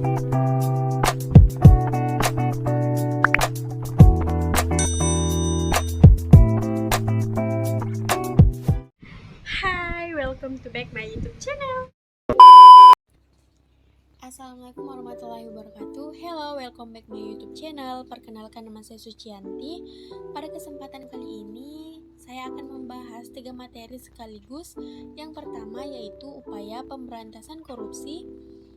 Hi, welcome to back my YouTube channel. Assalamualaikum warahmatullahi wabarakatuh. Hello, welcome back my YouTube channel. Perkenalkan, nama saya Sucianti. Pada kesempatan kali ini saya akan membahas 3 materi sekaligus. Yang pertama yaitu upaya pemberantasan korupsi,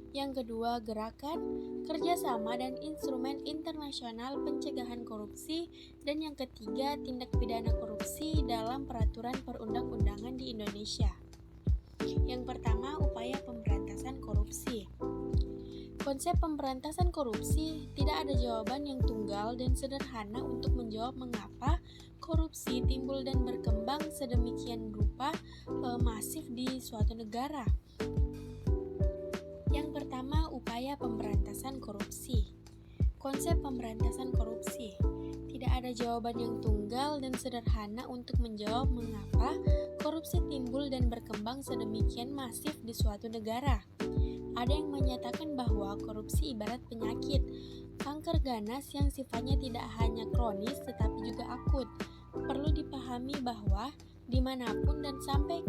yang kedua gerakan, kerjasama dan instrumen internasional pencegahan korupsi, dan yang ketiga tindak pidana korupsi dalam peraturan perundang-undangan di Indonesia. Yang pertama, upaya pemberantasan korupsi. Konsep pemberantasan korupsi tidak ada jawaban yang tunggal dan sederhana untuk menjawab mengapa korupsi timbul dan berkembang sedemikian rupa masif di suatu negara. Yang pertama, upaya pemberantasan korupsi. Konsep pemberantasan korupsi. Tidak ada jawaban yang tunggal dan sederhana untuk menjawab mengapa korupsi timbul dan berkembang sedemikian masif di suatu negara. Ada yang menyatakan bahwa korupsi ibarat penyakit, kanker ganas yang sifatnya tidak hanya kronis tetapi juga akut. Perlu dipahami bahwa dimanapun dan sampai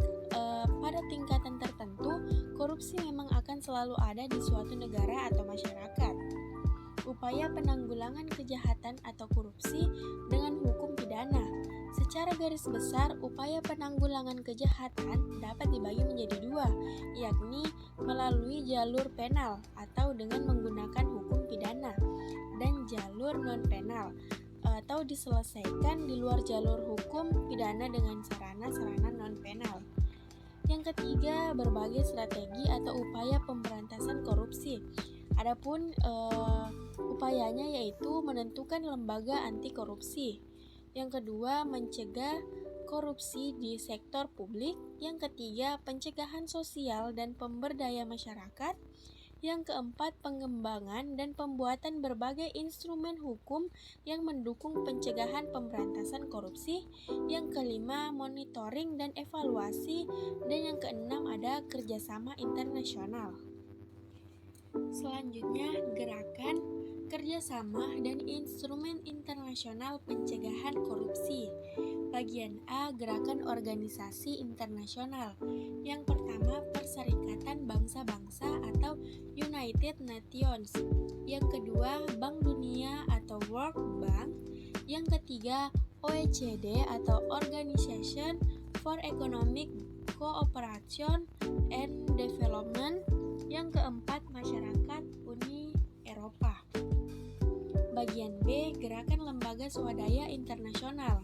pada tingkatan tertentu, korupsi memang akan selalu ada di suatu negara atau masyarakat. Upaya penanggulangan kejahatan atau korupsi dengan hukum pidana. Secara garis besar, upaya penanggulangan kejahatan dapat dibagi menjadi dua, yakni melalui jalur penal atau dengan menggunakan hukum pidana, dan jalur non-penal atau diselesaikan di luar jalur hukum pidana dengan sarana-sarana non-penal. Yang ketiga, berbagai strategi atau upaya pemberantasan korupsi. Adapun upayanya yaitu menentukan lembaga anti korupsi. Yang kedua, mencegah korupsi di sektor publik. Yang ketiga, pencegahan sosial dan pemberdaya masyarakat. Yang keempat, pengembangan dan pembuatan berbagai instrumen hukum yang mendukung pencegahan pemberantasan korupsi. Yang kelima, monitoring dan evaluasi. Dan yang keenam, ada kerjasama internasional. Selanjutnya, gerakan, kerjasama, dan instrumen internasional pencegahan korupsi. Bagian A, gerakan organisasi internasional. Yang pertama, Perserikatan Bangsa-Bangsa atau United Nations. Yang kedua, Bank Dunia atau World Bank. Yang ketiga, OECD atau Organization for Economic Cooperation and Development. Yang keempat, Masyarakat Uni Eropa. Bagian B, gerakan lembaga swadaya internasional.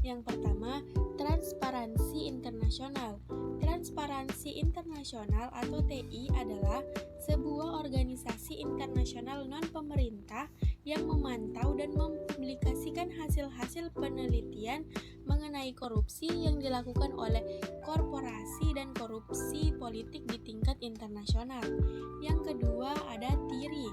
Yang pertama, Transparansi Internasional. Transparansi Internasional atau TI adalah sebuah organisasi internasional non-pemerintah yang memantau dan mempublikasikan hasil-hasil penelitian mengenai korupsi yang dilakukan oleh korporasi dan korupsi politik di tingkat internasional. Yang kedua, ada TIRI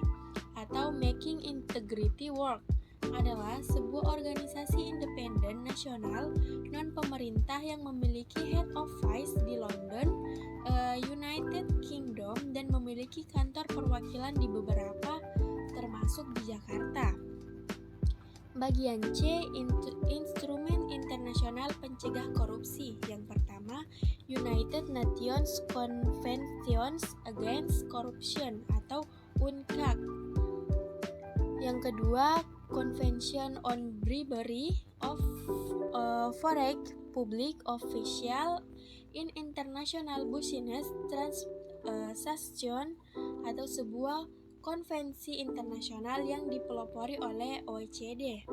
atau Making Integrity Work, adalah sebuah organisasi independen nasional non-pemerintah yang memiliki head office di London, United Kingdom, dan memiliki kantor perwakilan di beberapa, termasuk di Jakarta. Bagian C, instrumen internasional pencegah korupsi. Yang pertama, United Nations Convention Against Corruption atau UNCAC. Yang kedua, Convention on Bribery of Foreign Public Officials in International Business Transactions atau sebuah konvensi internasional yang dipelopori oleh OECD.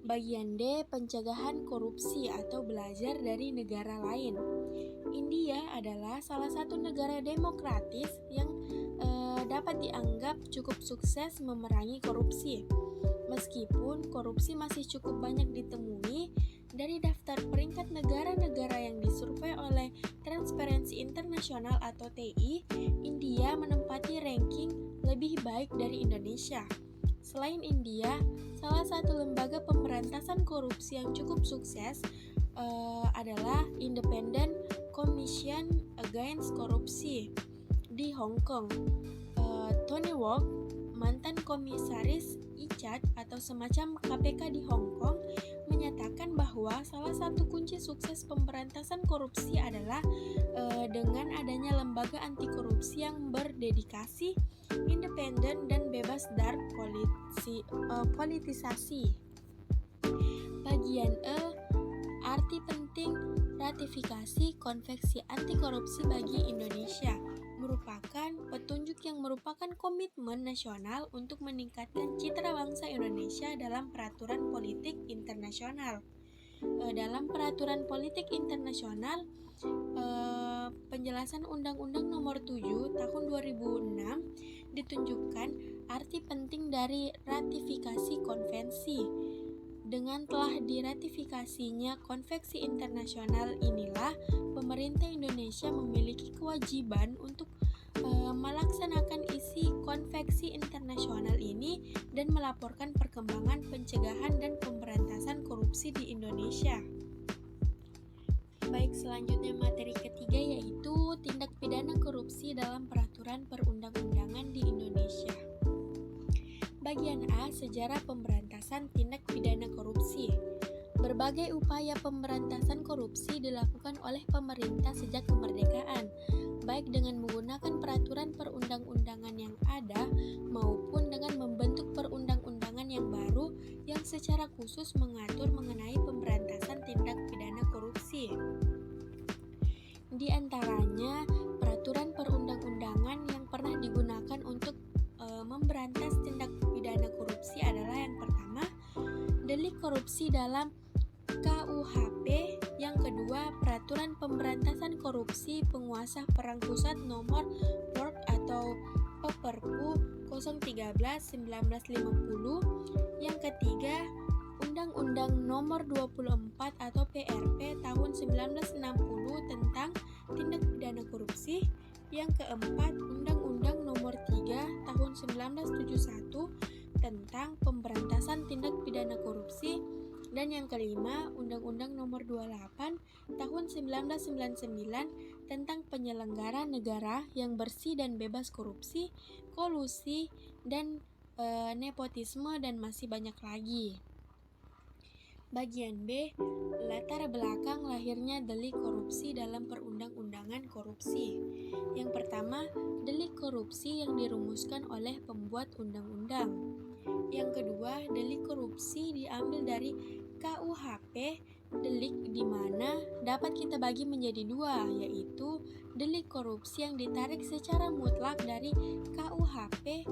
Bagian D, pencegahan korupsi atau belajar dari negara lain. India adalah salah satu negara demokratis yang dapat dianggap cukup sukses memerangi korupsi. Meskipun korupsi masih cukup banyak ditemui, dari daftar peringkat negara-negara yang disurvei oleh Transparency International atau TI, India menempati ranking lebih baik dari Indonesia. Selain India, salah satu lembaga pemberantasan korupsi yang cukup sukses adalah Independent Commission Against Corruption di Hong Kong. Tony Wong, mantan komisaris ICAT atau semacam KPK di Hong Kong, menyatakan bahwa salah satu kunci sukses pemberantasan korupsi adalah dengan adanya lembaga anti korupsi yang berdedikasi, independen, dan bebas dari politisasi. Bagian E, arti penting ratifikasi konvensi anti korupsi bagi Indonesia merupakan petunjuk yang merupakan komitmen nasional untuk meningkatkan citra bangsa Indonesia dalam peraturan politik internasional. Dalam peraturan politik internasional, penjelasan Undang-Undang Nomor 7 Tahun 2006 ditunjukkan arti penting dari ratifikasi konvensi. Dengan telah diratifikasinya konvensi internasional inilah, pemerintah Indonesia memiliki kewajiban untuk melaksanakan isi konvensi internasional ini dan melaporkan perkembangan pencegahan dan pemberantasan korupsi di Indonesia. Baik, selanjutnya materi ketiga yaitu tindak pidana korupsi dalam peraturan perundang-undangan di Indonesia. Bagian A, sejarah pemberantasan tindak pidana korupsi. Berbagai upaya pemberantasan korupsi dilakukan oleh pemerintah sejak kemerdekaan, baik dengan menggunakan peraturan perundang-undangan yang ada maupun dengan membentuk perundang-undangan yang baru yang secara khusus mengatur mengenai pemberantasan tindak pidana korupsi. Di antaranya, peraturan perundang-undangan yang pernah digunakan untuk memberantas tindak pidana korupsi adalah yang pertama, delik korupsi dalam KUHP, yang kedua, peraturan pemberantasan korupsi penguasa perang pusat nomor PORK atau Perpu 013/1950, yang ketiga, Undang-Undang Nomor 24 atau PRP tahun 1960 tentang tindak pidana korupsi, yang keempat, Undang-Undang Nomor 3 Tahun 1971 tentang pemberantasan tindak pidana korupsi, dan yang kelima, Undang-Undang Nomor 28 Tahun 1999 tentang penyelenggara negara yang bersih dan bebas korupsi, kolusi, dan nepotisme, dan masih banyak lagi. Bagian B, latar belakang lahirnya delik korupsi dalam perundang-undangan korupsi. Yang pertama, delik korupsi yang dirumuskan oleh pembuat undang-undang. Yang kedua, delik korupsi diambil dari KUHP, delik di mana dapat kita bagi menjadi dua, yaitu delik korupsi yang ditarik secara mutlak dari KUHP,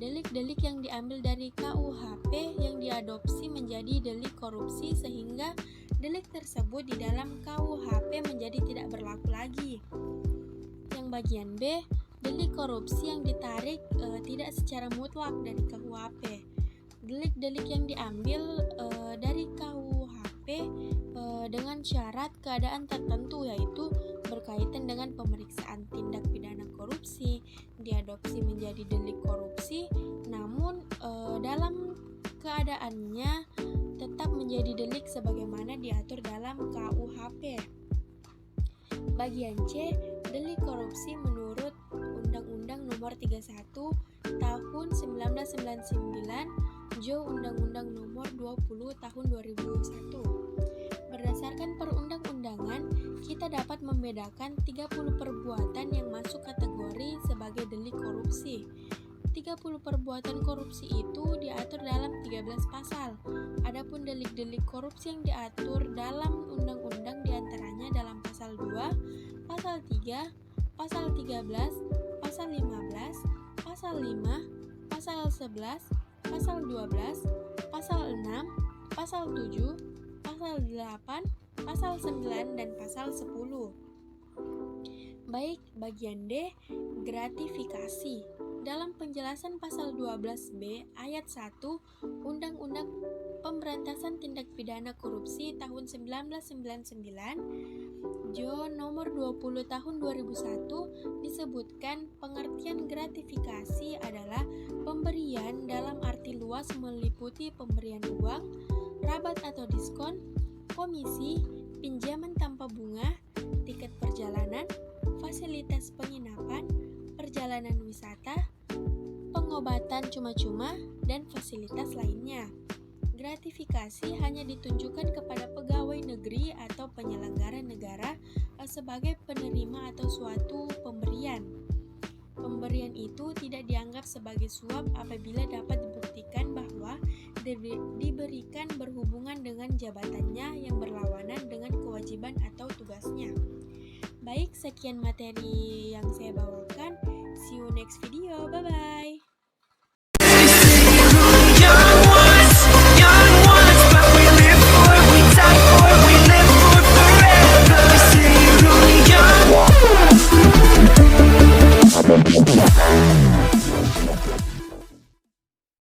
delik-delik yang diambil dari KUHP yang diadopsi menjadi delik korupsi sehingga delik tersebut di dalam KUHP menjadi tidak berlaku lagi. Yang bagian B, delik korupsi yang ditarik tidak secara mutlak dari KUHP. Delik-delik yang diambil dari KUHP dengan syarat keadaan tertentu, yaitu berkaitan dengan pemeriksaan tindak pidana korupsi, diadopsi menjadi delik korupsi, namun dalam keadaannya tetap menjadi delik sebagaimana diatur dalam KUHP. Bagian C, delik korupsi menurut Undang-Undang Nomor 31 Tahun 1999, Jo Undang-Undang Nomor 20 Tahun 2001. Berdasarkan perundang-undangan, kita dapat membedakan 30 perbuatan yang masuk kategori sebagai delik korupsi. 30 perbuatan korupsi itu diatur dalam 13 pasal. Adapun delik-delik korupsi yang diatur dalam undang-undang diantaranya dalam pasal 2, pasal 3, pasal 13, pasal 15, pasal 5, pasal 11, pasal 12, pasal 6, pasal 7, pasal 8, pasal 9, dan pasal 10. Baik, bagian D, gratifikasi. Dalam penjelasan pasal 12B ayat 1 Undang-Undang Pemberantasan Tindak Pidana Korupsi tahun 1999, Jo Nomor 20 Tahun 2001 disebutkan pengertian gratifikasi adalah pemberian dalam arti luas meliputi pemberian uang, rabat atau diskon, komisi, pinjaman tanpa bunga, tiket perjalanan, fasilitas penginapan, perjalanan wisata, pengobatan cuma-cuma, dan fasilitas lainnya. Gratifikasi hanya ditunjukkan kepada pegawai negeri atau penyelenggara negara sebagai penerima atau suatu pemberian. Pemberian itu tidak dianggap sebagai suap apabila dapat dibuktikan bahwa diberikan berhubungan dengan jabatannya yang berlawanan dengan kewajiban atau tugasnya. Baik, sekian materi yang saya bawakan. See you next video. Bye-bye.